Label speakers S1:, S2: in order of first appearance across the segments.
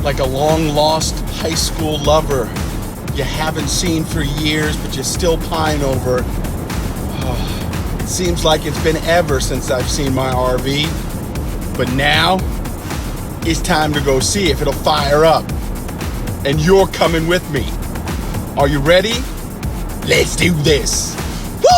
S1: like a long-lost high school lover you haven't seen for years, but you still pine over. It seems like it's been ever since I've seen my RV, but now it's time to go see if it'll fire up. And you're coming with me. Are you ready? Let's do this. Woo!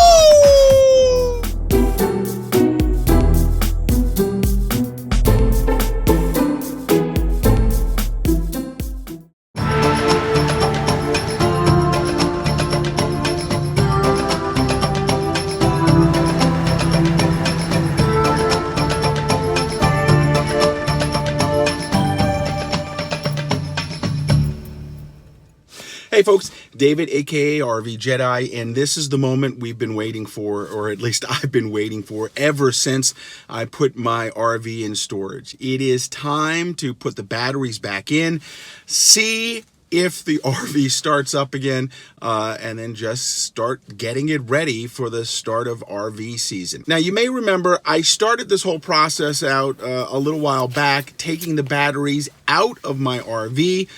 S1: Hey folks, David aka RVJedeye, and this is the moment we've been waiting for, or at least I've been waiting for ever since I put my RV in storage. It is time to put the batteries back in, see if the RV starts up again, and then just start getting it ready for the start of RV season. Now, you may remember I started this whole process out a little while back, taking the batteries out of my RV,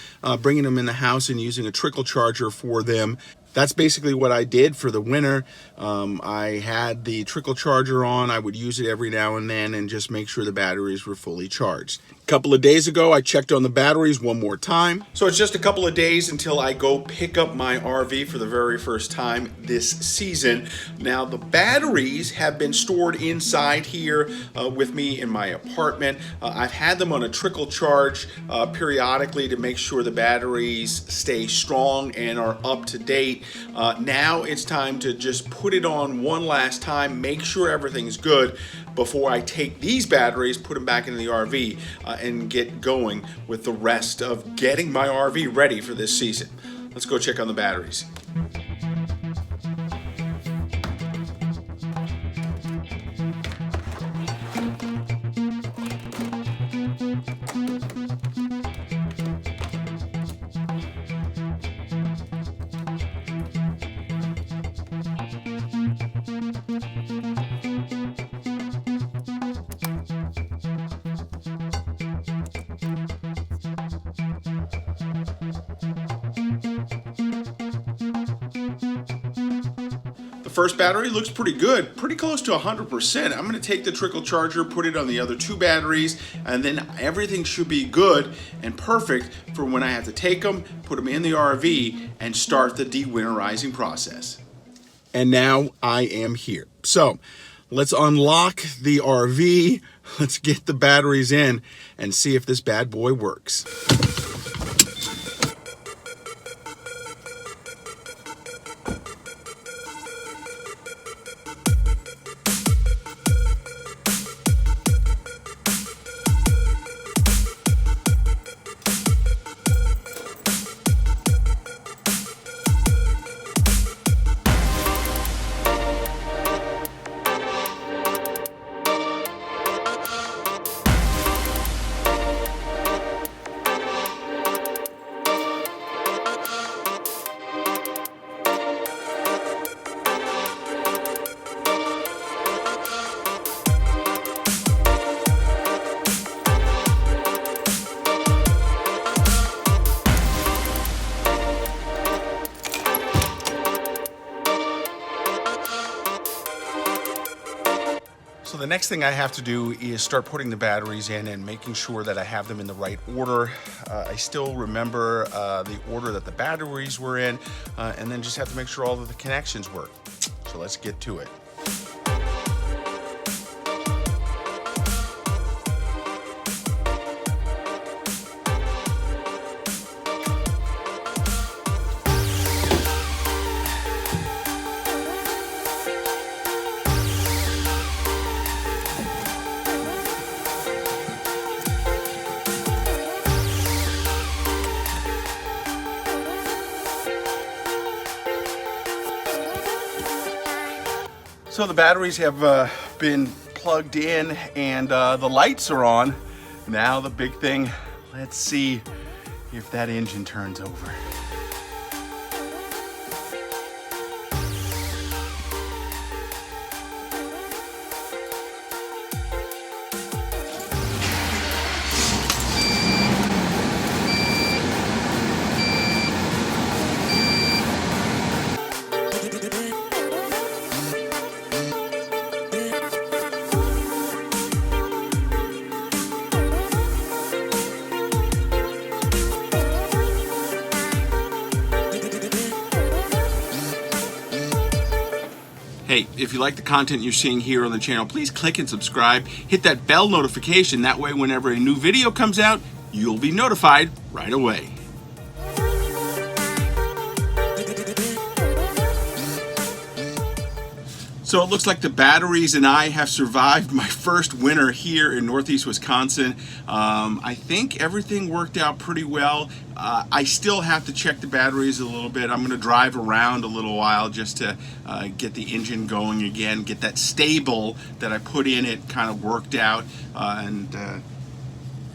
S1: bringing them in the house and using a trickle charger for them. That's basically what I did for the winter. I had the trickle charger on. I would use it every now and then and just make sure the batteries were fully charged. A couple of days ago, I checked on the batteries one more time. So it's just a couple of days until I go pick up my RV for the very first time this season. Now, the batteries have been stored inside here with me in my apartment. I've had them on a trickle charge periodically to make sure the batteries stay strong and are up to date. Now it's time to just put it on one last time, make sure everything's good before I take these batteries, put them back into the RV, and get going with the rest of getting my RV ready for this season. Let's go check on the batteries. The first battery looks pretty good, pretty close to 100%. I'm going to take the trickle charger, put it on the other two batteries, and then everything should be good and perfect for when I have to take them, put them in the RV, and start the de-winterizing process. And now I am here. So let's unlock the RV, let's get the batteries in, and see if this bad boy works. So the next thing I have to do is start putting the batteries in and making sure that I have them in the right order. I still remember the order that the batteries were in, and then just have to make sure all of the connections work. So let's get to it. So the batteries have been plugged in and the lights are on. Now the big thing, let's see if that engine turns over. Hey, if you like the content you're seeing here on the channel, please click and subscribe. Hit that bell notification. That way, whenever a new video comes out, you'll be notified right away. So it looks like the batteries and I have survived my first winter here in Northeast Wisconsin. I think everything worked out pretty well. I still have to check the batteries a little bit. I'm going to drive around a little while just to get the engine going again, get that stable that I put in it kind of worked out,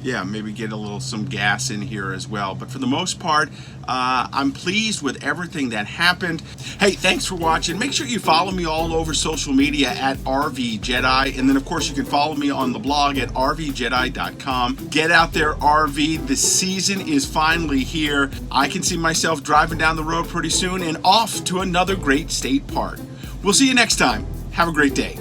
S1: yeah, maybe get some gas in here as well. But for the most part, I'm pleased with everything that happened. Hey, thanks for watching. Make sure you follow me all over social media at RVJedeye. And then, of course, you can follow me on the blog at RVJedeye.com. Get out there, RV. The season is finally here. I can see myself driving down the road pretty soon and off to another great state park. We'll see you next time. Have a great day.